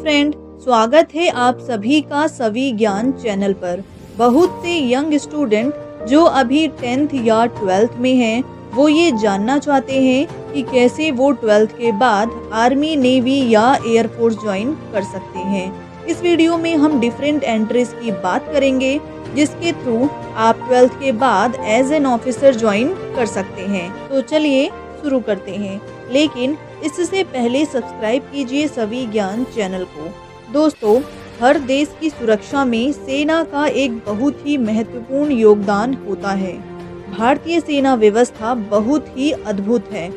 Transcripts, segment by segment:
Friend, स्वागत है आप सभी का सभी ज्ञान चैनल पर। बहुत से यंग स्टूडेंट जो अभी 10th या 12th में हैं, वो ये जानना चाहते हैं कि कैसे वो 12th के बाद आर्मी, नेवी या एयरफोर्स ज्वाइन कर सकते हैं। इस वीडियो में हम डिफरेंट एंट्रीज की बात करेंगे जिसके थ्रू आप 12th के बाद एज एन ऑफिसर ज्वाइन कर सकते हैं। तो चलिए शुरू करते हैं, लेकिन इससे पहले सब्सक्राइब कीजिए सभी ज्ञान चैनल को। दोस्तों, हर देश की सुरक्षा में सेना का एक बहुत ही महत्वपूर्ण योगदान होता है। भारतीय सेना व्यवस्था बहुत ही अद्भुत है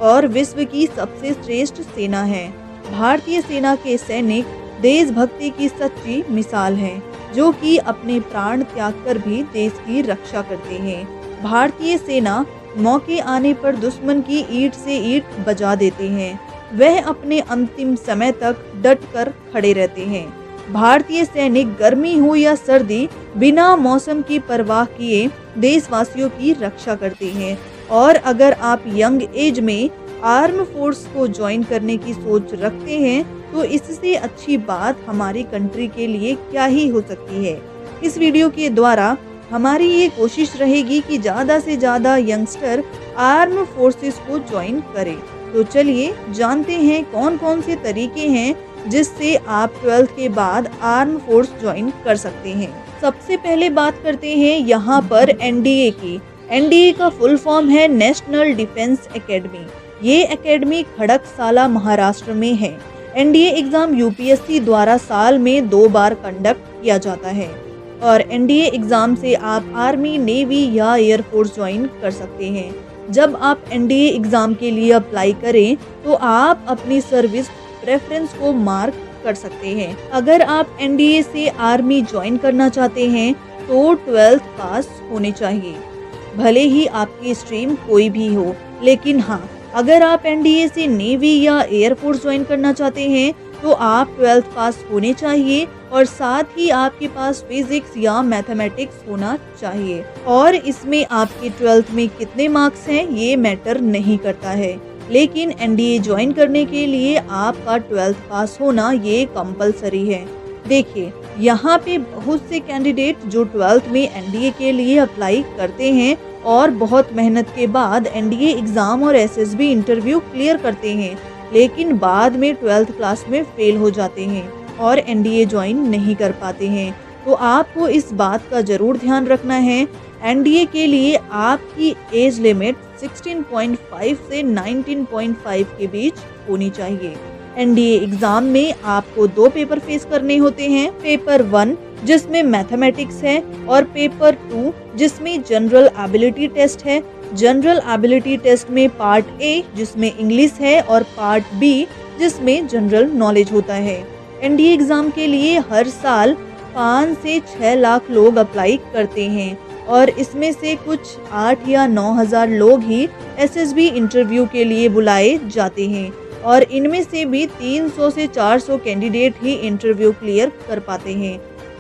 और विश्व की सबसे श्रेष्ठ सेना है। भारतीय सेना के सैनिक देशभक्ति की सच्ची मिसाल हैं, जो कि अपने प्राण त्याग कर भी देश की रक्षा करते हैं। भारतीय सेना मौके आने पर दुश्मन की ईंट से ईंट बजा देते हैं। वह अपने अंतिम समय तक डट कर खड़े रहते हैं। भारतीय सैनिक गर्मी हो या सर्दी, बिना मौसम की परवाह किए देशवासियों की रक्षा करते हैं। और अगर आप यंग एज में आर्म फोर्स को ज्वाइन करने की सोच रखते हैं, तो इससे अच्छी बात हमारी कंट्री के लिए क्या ही हो सकती है। इस वीडियो के द्वारा हमारी ये कोशिश रहेगी कि ज़्यादा से ज़्यादा यंगस्टर आर्म फोर्सेस को ज्वाइन करें। तो चलिए जानते हैं कौन कौन से तरीके हैं जिससे आप 12th के बाद आर्म फोर्स ज्वाइन कर सकते हैं। सबसे पहले बात करते हैं यहाँ पर एनडीए की। एनडीए का फुल फॉर्म है नेशनल डिफेंस एकेडमी। ये एकेडमी खड़कसाला, महाराष्ट्र में है। एनडीए एग्जाम यूपीएससी द्वारा साल में 2 बार कंडक्ट किया जाता है और एनडीए एग्जाम से आप आर्मी, नेवी या एयरफोर्स ज्वाइन कर सकते हैं। जब आप एनडीए एग्जाम के लिए अप्लाई करें तो आप अपनी सर्विस प्रेफरेंस को मार्क कर सकते हैं। अगर आप एनडीए से आर्मी ज्वाइन करना चाहते हैं तो 12th पास होने चाहिए, भले ही आपकी स्ट्रीम कोई भी हो। लेकिन हाँ, अगर आप एनडीए से नेवी या एयरफोर्स ज्वाइन करना चाहते हैं तो आप 12th पास होने चाहिए और साथ ही आपके पास फिजिक्स या मैथमेटिक्स होना चाहिए। और इसमें आपके 12th में कितने मार्क्स हैं ये मैटर नहीं करता है, लेकिन एनडीए ज्वाइन करने के लिए आपका 12th पास होना ये कंपलसरी है। देखिए, यहाँ पे बहुत से कैंडिडेट जो 12th में एनडीए के लिए अप्लाई करते हैं और बहुत मेहनत के बाद एनडीए एग्जाम और एसएसबी इंटरव्यू क्लियर करते हैं, लेकिन बाद में 12th क्लास में फेल हो जाते हैं और एनडीए ज्वाइन नहीं कर पाते हैं। तो आपको इस बात का जरूर ध्यान रखना है, एनडीए के लिए आपकी एज लिमिट 16.5 से 19.5 के बीच होनी चाहिए। एनडीए एग्जाम में आपको 2 पेपर फेस करने होते हैं। पेपर 1 जिसमें मैथमेटिक्स है और पेपर 2 जिसमें जनरल एबिलिटी टेस्ट है। जनरल एबिलिटी टेस्ट में पार्ट ए जिसमें इंग्लिश है और पार्ट बी जिसमें जनरल नॉलेज होता है। एनडीए एग्जाम के लिए हर साल 5 से 6 लाख लोग अप्लाई करते हैं और इसमें से कुछ 8 या 9 हज़ार लोग ही एसएसबी इंटरव्यू के लिए बुलाए जाते हैं और इनमें से भी 300 से 400 कैंडिडेट ही इंटरव्यू क्लियर कर पाते हैं।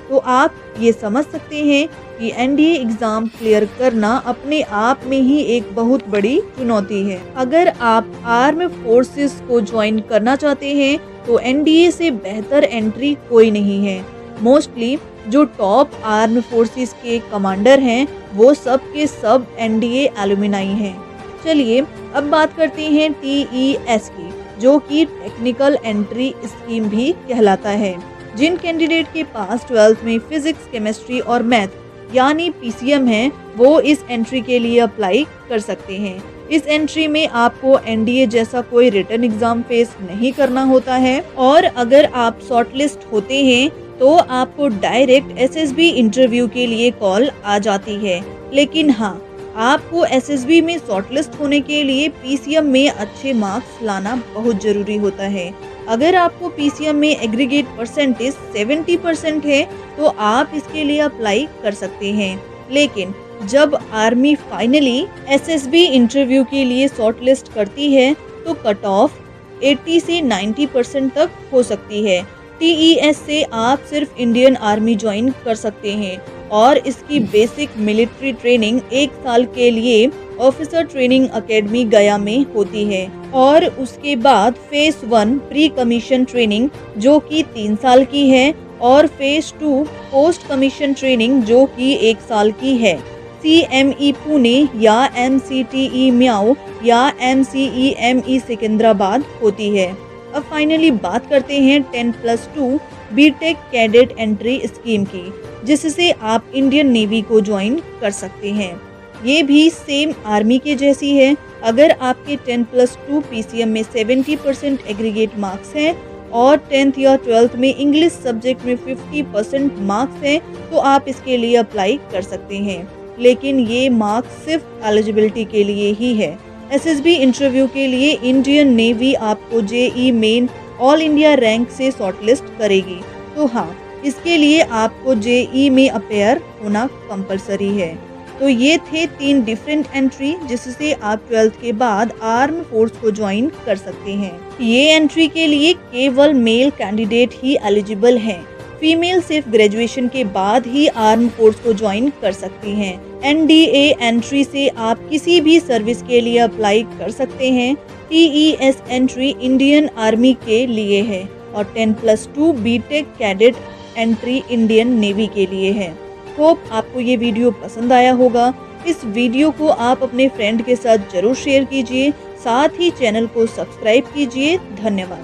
तो आप ये समझ सकते हैं कि एनडीए एग्जाम क्लियर करना अपने आप में ही एक बहुत बड़ी चुनौती है। अगर आप आर्म फोर्सेस को ज्वाइन करना चाहते हैं तो एनडीए से बेहतर एंट्री कोई नहीं है। मोस्टली जो टॉप आर्म फोर्सेस के कमांडर हैं वो सब के सब एनडीए एलुमनाई हैं। चलिए अब बात करते हैं टीईएस की, जो कि टेक्निकल एंट्री स्कीम भी कहलाता है। जिन कैंडिडेट के पास 12th में फिजिक्स, केमिस्ट्री और मैथ यानी पीसीएम है, वो इस एंट्री के लिए अप्लाई कर सकते हैं। इस एंट्री में आपको एनडीए जैसा कोई रिटन एग्जाम फेस नहीं करना होता है और अगर आप शॉर्टलिस्ट होते हैं तो आपको डायरेक्ट एसएसबी इंटरव्यू के लिए कॉल आ जाती है। लेकिन हाँ, आपको एसएसबी में शॉर्टलिस्ट होने के लिए पीसीएम में अच्छे मार्क्स लाना बहुत जरूरी होता है। अगर आपको पीसीएम में एग्रीगेट परसेंटेज 70% है तो आप इसके लिए अप्लाई कर सकते हैं। लेकिन जब आर्मी फाइनली एसएसबी इंटरव्यू के लिए शॉर्टलिस्ट करती है तो कट ऑफ 80 से 90% तक हो सकती है। टीईएस से आप सिर्फ इंडियन आर्मी ज्वाइन कर सकते हैं और इसकी बेसिक मिलिट्री ट्रेनिंग 1 साल के लिए ऑफिसर ट्रेनिंग एकेडमी गया में होती है और उसके बाद फेज 1 प्री कमीशन ट्रेनिंग जो कि 3 साल की है और फेज 2 पोस्ट कमीशन ट्रेनिंग जो कि 1 साल की है। CME पुणे या MCTE म्याऊ या MCEME सिकंदराबाद होती है। अब फाइनली बात करते हैं 10+2 बीटेक कैडेट एंट्री स्कीम की, जिससे आप इंडियन नेवी को ज्वाइन कर सकते हैं। ये भी सेम आर्मी के जैसी है। अगर आपके 10+2 PCM में 70% एग्रीगेट मार्क्स हैं और 10th या 12th में इंग्लिश सब्जेक्ट में 50% मार्क्स हैं तो आप इसके लिए अप्लाई कर सकते हैं, लेकिन ये मार्क्स सिर्फ एलिजिबिलिटी के लिए ही है। SSB इंटरव्यू के लिए इंडियन नेवी आपको JEE main all India rank से शॉर्टलिस्ट करेगी। तो हाँ, इसके लिए आपको JEE में अपेयर होना कंपलसरी है। तो ये थे 3 डिफरेंट एंट्री जिससे आप 12th के बाद आर्म फोर्स को ज्वाइन कर सकते हैं। ये एंट्री के लिए केवल मेल कैंडिडेट ही एलिजिबल हैं। फीमेल सिर्फ ग्रेजुएशन के बाद ही आर्म फोर्स को ज्वाइन कर सकती हैं। NDA एंट्री से आप किसी भी सर्विस के लिए अप्लाई कर सकते हैं। TES एंट्री इंडियन आर्मी के लिए है और 10+2 BTech cadet entry Indian Navy के लिए है। होप आपको ये वीडियो पसंद आया होगा। इस वीडियो को आप अपने फ्रेंड के साथ जरूर शेयर कीजिए, साथ ही चैनल को सब्सक्राइब कीजिए। धन्यवाद।